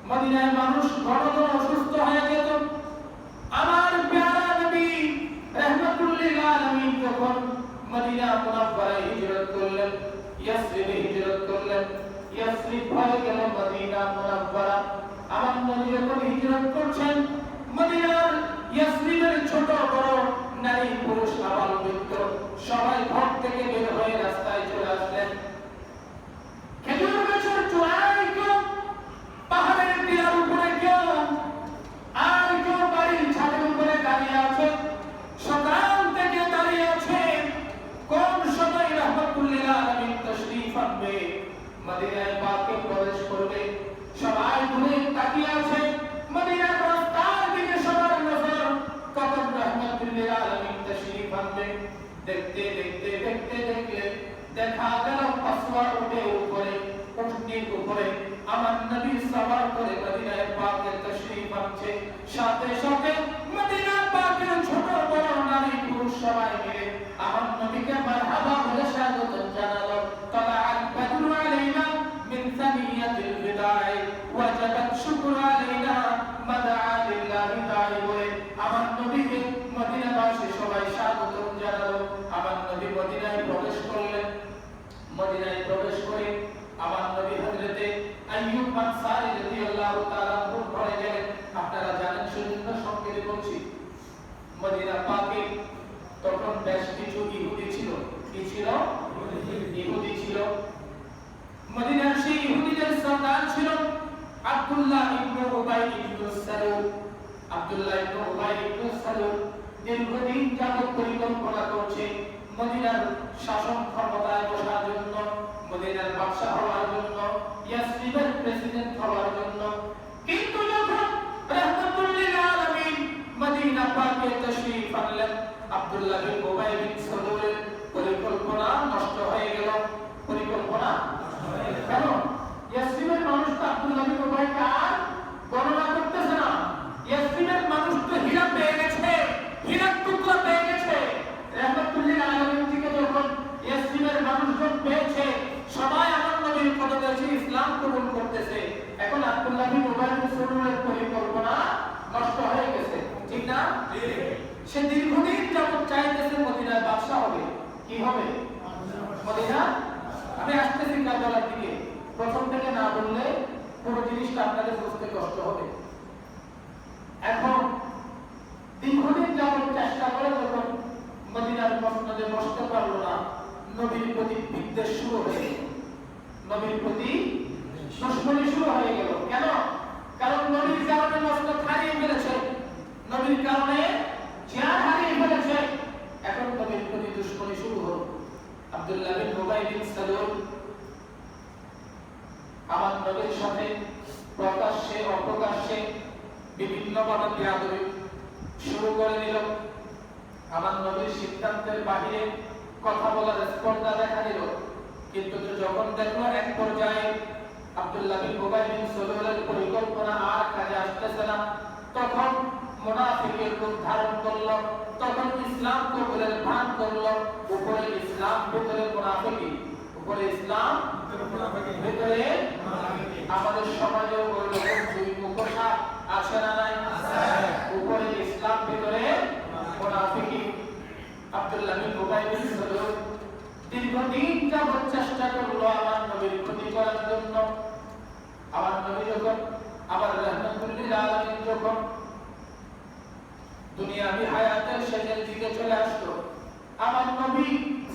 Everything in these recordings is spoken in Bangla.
মদিনায় মানুষ ঘন ঘন অসুস্থ হয়ে যেত। আমার প্যারা নবী রাহমাতুল লিল আলামিন যখন মদিনা মুনাওয়ারায় হিজরত করলেন, ইয়াসরিবে হিজরত করলেন, ইয়াসরিব হয়ে গেল মদিনা মুনাওয়ারা। আমার নবী যখন হিজরত করছেন, মদিনার ইয়াসরিবের ছোট বড় নারী পুরুষ আবাল বৃদ্ধ সবাই ঘর থেকে বের হয়ে রাস্তায় চলে আসলেন। খেজুর গাছের চূড়ায় কেউ, পাহাড়ের টিলার উপরে কেউ, আর কেউ বাড়ির ছাদের উপরে দাঁড়িয়ে আছে। সকাল থেকে দাঁড়িয়ে আছে কোন সময় রাহমাতুল লিল আলামিন তাশরীফ আনবে, মদিনায় পাকে প্রবেশ করবে। সবাই ঘুরে তাকিয়ে আছে মদিনার রাস্তার দিকে, সবার নজর কখন রাহমাতুল লিল আলামিন তাশরীফ আনবে। দেখতে দেখতে দেখতে দেখতে দেখা গেল পাসওয়া উঠে উপরে, উঠনির উপরে আমার নবী সওয়ার করে মদিনায় পাকে তাশরীফ আনছে। সাথে সাথে মদিনা পাকের ছোট বড় নারী পুরুষ সবাই মিলে আমার নবীকে মারহাবা বলে স্বাগত জানালো। তালাআল বদরু আলাইনা মিন সানিয়াতিল বিদাই ওয়াজাবাত শুকরু আলাইনা মাদআ লিল্লাহি তাআলা বলে আমার নবীকে মদিনাবাসী সবাই স্বাগত জানালো। আমার নবী মদিনায় প্রবেশ করলেন। মদিনায় প্রবেশ করে আমার নবী হযরতে আইয়ুব আনসারী রাদিয়াল্লাহু তাআলা আনহু ঘরে গেলেন। আপনারা জানেন, সেজন্য সংক্ষেপে বলছি। মদিনা পাকে তখন বেশ কিছু ইহুদি ছিল। কি ছিল? ইহুদি ছিল। মদিনার সেই ইহুদিদের সর্দার ছিল আব্দুল্লাহ ইবনে উবাই ইবনে সালুল। আব্দুল্লাহ ইবনে উবাই ইবনে সালুল দীর্ঘদিন যাবত পরিকল্পনা করছে মদিনার শাসন ক্ষমতায় বসার জন্য, মদিনার বাদশা হওয়ার জন্য, ইয়াসরিবের প্রেসিডেন্ট হওয়ার জন্য। কিন্তু যখন রাহমাতুল লিল আলামিন মদিনা পাকে তাশরীফ আনলেন, আব্দুল্লাহ বিন উবাই বিন সালুলের পরিকল্পনা নষ্ট হয়ে গেল। পরিকল্পনা নষ্ট হয়ে গেল। কেন? ইয়াসরিবের মানুষ তো আব্দুল্লাহ বিন উবাইকে আর গণনা করতেছে না। ইয়াসরিবের মানুষ তো হীরা পেয়ে গেছে, হীরার টুকরা পেয়ে গেছে। রাহমাতুল লিল আলামিন থেকে যখন ইয়াসরিবের মানুষজন পেয়েছে, সবাই আমার নবীর পদদেশে ইসলাম কবুল করতেছে। এখন আব্দুল্লাহ বিন উবাই বিন সালুলের পরিকল্পনা নষ্ট হয়ে গেছে। ঠিক না? সে দীর্ঘদিন যাবত চাইতেছে মদিনার বাদশা হবে। কি হবে? মদিনা। আমি আসতেছি কারবালার দিকে, প্রথম থেকে না বললে পুরো জিনিসটা আপনাদের বুঝতে কষ্ট হবে। এখন দীর্ঘদিন যাবত চেষ্টা করে যখন মদিনার মসনদে বসতে পারলো না, নবীর প্রতি বিদ্বেষ শুরু হয়ে গেল। নবীর প্রতি দুশমনি শুরু হয়ে গেল। কেন? কারণ নবীর কারণে মসনদ হারিয়ে ফেলেছে, নবীর কারণে চেয়ার হারিয়ে ফেলেছে। এখন নবীর প্রতি দুশমনি শুরু হলো। আব্দুল্লাহ বিন উবাই বিন সালুল আমার নবীর সাথে প্রকাশ্যে অপ্রকাশ্যে বিভিন্নভাবে বিয়াদবি শুরু করে দিল। আমার নবীর সিদ্ধান্তের বাহিরে কথা বলার স্পর্ধা দেখা দিল। কিন্তু যখন দেখলো এক পর্যায়ে আব্দুল্লাহ বিন উবাই বিন সালুলের পরিকল্পনা আর কাজে আসতেছে না, তখন মুনাফিকের রূপ ধারণ করল। তখন ইসলাম কবুলের ভান করল। উপরে ইসলাম, ভিতরে মুনাফিকি। উপরে ইসলাম, ভিতরে মুনাফিকি। আমাদের সমাজেও ওইরকম দুই মুখোশা আছে না নাই? উপরে ইসলাম, ভিতরে মুনাফিকি। আব্দুল্লাহ বিন উবাই বিন সালুল দীর্ঘদিন যাবত চেষ্টা করলো আমার নবীর ক্ষতি করার জন্য। আমার নবী যখন, আমার রাহমাতুল লিল আলামিন যখন দুনিয়াবি হায়াতের শেষের দিকে চলে আসলো, আমার নবী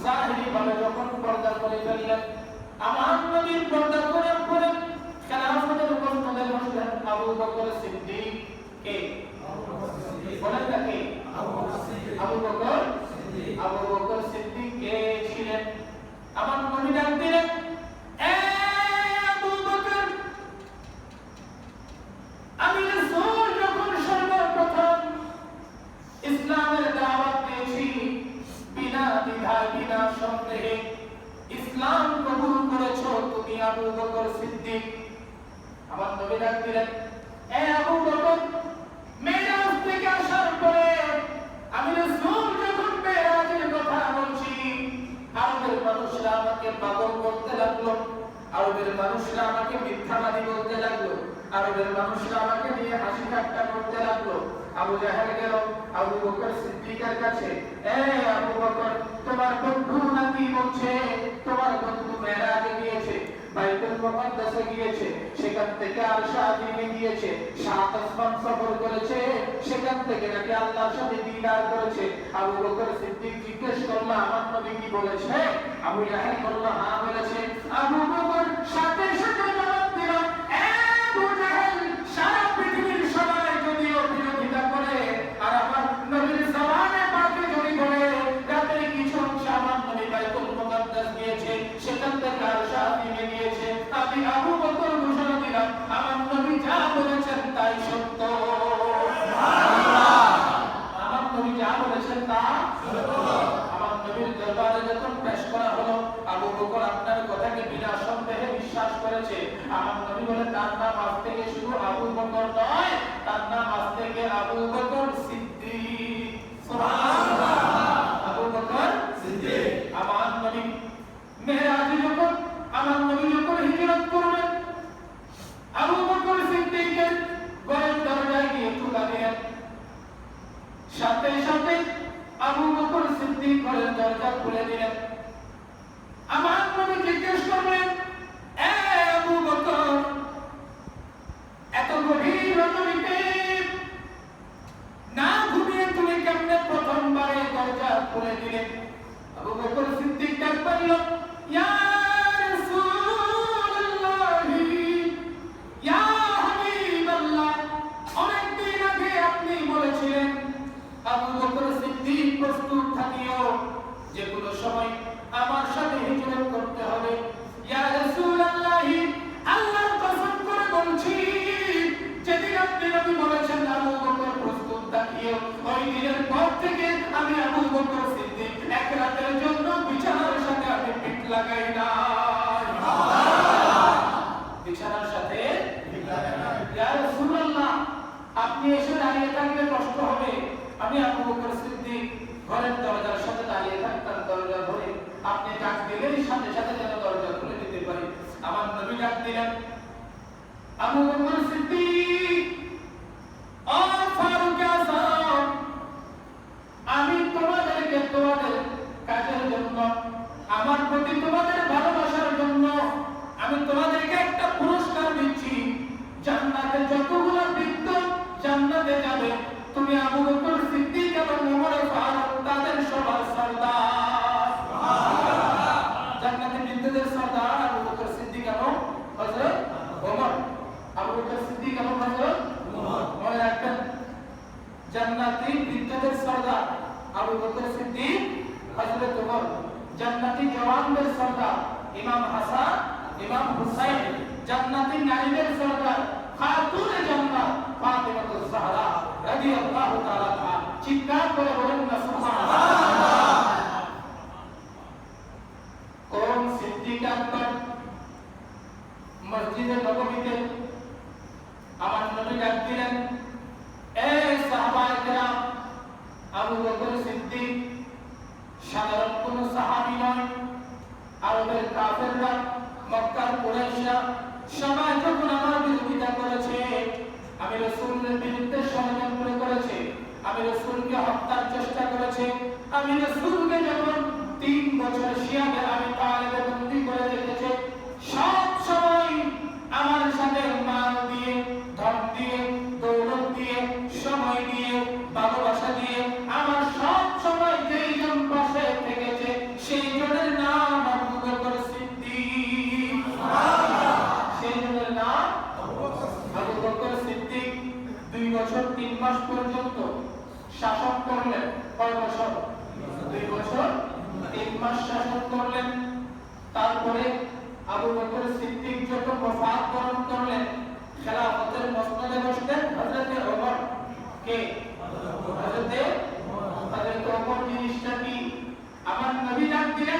জাহিরি ভাবে যখন পর্দা করে ফেললেন, আমার নবীর পর্দা করার পরে খেলাফতের মসনদে বসলেন আবু বকর সিদ্দিক। কে? বলেন না কে? আবু বকর সিদ্দিক। আবু বকর সিদ্দিক কে ছিলেন? আমার নবী ডাক দিলেন, এ আবু বকর, আমি রাসূল যখন সর্বপ্রথম ইসলামের দাওয়াত দিয়েছি, বিনা দ্বিধায় বিনা সন্দেহে ইসলাম কবুল করেছো তুমি আবু বকর সিদ্দিক। আমার নবী ডাক দিলেন, এ আবু বকর, মেরাজ থেকে আসার পরে আমি রাসূল যখন মেরাজের কথা বলছি, আরবের মানুষরা আমাকে পাগল বলতে লাগলো, আরবের মানুষরা আমাকে মিথ্যাবাদী বলতে লাগলো। আরবের মানুষরা আমাকে নিয়ে হাসি ঠাট্টা করতে লাগলো। আবু জাহেল গেল আবু বকর সিদ্দিকের কাছে, আবু বকর, তোমার বন্ধু নাকি বলছে তোমার বন্ধু মেরাজে গিয়েছে, বাইতুল মুকাদ্দাসে গিয়েছে, সেখান থেকে আরশে আজিমে গিয়েছে, সাত আসমান সফর করেছে, সেখান থেকে নাকি আল্লাহর সাথে দিদার করেছে। আবু বকর সিদ্দিক জিজ্ঞেস করলো, আমার নবী কি বলেছে? আবু জাহেল বলল, হ্যাঁ বলেছে। আবু বকর সাথে সাথে জবাব দিল, আবু জাহেল, সারা পৃথিবীর সবাই যদিও বিরোধিতা করে, আর আমার নবীর জবানে পাকে যদি বলে রাতে কিছু অংশ আমার নবী বাইতুল মুকাদ্দাস গিয়েছে, সেখান থেকে আরশে আজিমে গিয়েছে, আমি আবু বকর ঘোষণা দিলাম আমার নবী যা বলেছেন তাই সত্য। আমার নবী যা বলেছেন তা সত্য। আমার নবীর দরবারে যখন পেশ করা হলো, আবু বকর আপনার কথাকে বিনা সন্দেহে বিশ্বাস করেছে। আমার নবী বলে, তার নাম আজ থেকে শুধু আবু বকর নয়, তার নাম আজ থেকে আবু বকর সিদ্দিক। সুবহানাল্লাহ। আবু বকর সিদ্দিক। আমার নবী মেরাজে যখন আমার নবী যখন হিজরত করলেন, আবু বকর সিদ্দিকের ঘরের দরজায় গিয়ে ঠুকা দিলেন। সাথে সাথে আবু বকর সিদ্দিক ঘরের দরজা খুলে দিলেন। আমার নবী জিজ্ঞেস করলেন, আবু বকর, এত গভীর রজনীতে না ঘুমিয়ে তুমি কেমনে প্রথমবারে দরজা খুলে দিলেন? আবু বকর সিদ্দিক ডাক পড়ল, ইয়া রাসূলুল্লাহ, ইয়া হাবিবাল্লাহ, অনেকদিন আগে আপনি বলেছিলেন আবু বকর সিদ্দিক প্রস্তুত থাকিও, যে কোনো সময় আমার সাথে হিজরত করতে হবে। ইয়া রাসূলুল্লাহ, আল্লাহর কসম করে বলছি, যেদিন আপনি নবী বলেছেন আবু বকর প্রস্তুত থাকিও, ওই দিনের পর থেকে আমি আবু বকর সিদ্দিক এক রাতের জন্য বিছানার সাথে আমি পিঠ লাগাই না। বিছানার সাথে পিঠ লাগাই না। ইয়া রাসূলুল্লাহ, আপনি এসে দাঁড়িয়ে থাকলে কষ্ট হবে। আমি আবু বকর সিদ্দিক ঘরের দরজার সাথে দাঁড়িয়ে থাকতাম, দরজা ধরে আপনি ডাক দিলেই সাথে সাথে যেন দরজা খুলে দিতে পারি। আমার নবী ডাক দিলেন, আবু বকর সিদ্দিক, ও ফারুক আযম, আমি তোমাদেরকে তোমাদের কাজের জন্য, আমার প্রতি তোমাদের ভালোবাসার জন্য আমি তোমাদেরকে একটা পুরস্কার দিচ্ছি। জান্নাতে যতগুলো বৃত্ত জান্নাতে যাবে, তুমি আবু বকর সিদ্দিক এবং ওমর ফারুক তাদের সবার সরদার। সুবহানাল্লাহ। জান্নাতে বৃত্তদের সরদার আবু বকর সিদ্দিক এবং হযরত ওমর। আবু বকর সিদ্দিক এবং হযরত ওমর। মনে রাখবেন, জান্নাতি বৃত্তদের সরদার আবু বকর সিদ্দিক, হযরত ওমর। জান্নাতি জওয়ানদের সরদার ইমাম হাসান, ইমাম হুসাইন। জান্নাতি নারীদের সরদার খাতুনে জান্নাত ফাতিমাতুজ জাহরা রাদিয়াল্লাহু তাআলা আনহা। চিৎকার করে বলেন না সুবহানাল্লাহ। কোন সিদ্দিক আকবর মসজিদে নববীতে আমার নবী ডাক দিলেন, সাহাবায়ে কেরাম, আবু বকর সিদ্দিক সাধারণ কোন সাহাবী নয়। আরবের কাফেররা, মক্কার কুরাইশরা সবাই যখন আমার বিরোধিতা করেছে, আমি রাসূলের বিরুদ্ধে ষড়যন্ত্র করেছে, আমি রাসূলকে হত্যার চেষ্টা করেছে, আমি রাসূলকে যখন 3 বছর শিয়াবে আমি তালেবে বন্দী করে রেখেছে, সব সময় আমার সাথে মাল দিয়ে, ধন দিয়ে, দৌলত দিয়ে, সময় দিয়ে, ভালোবাসা দিয়ে আমার সব সময় যেই জন পাশে থেকেছে, সেই জনের নাম আবু বকর সিদ্দিক। সেই জনের নাম আবু বকর সিদ্দিক। 2 বছর 3 মাস পর্যন্ত শাসন করলেন। কয় বছর? 2 বছর 3 মাস শাসন করলেন। তারপরে আবু বকর সিদ্দিক যখন ওফাত বরণ করলেন, খেলাফতের মসনদে বসলেন হযরত ওমর। কে? হযরত ওমর। জিনিসটা কি? আমার নবী ডাক দিলেন,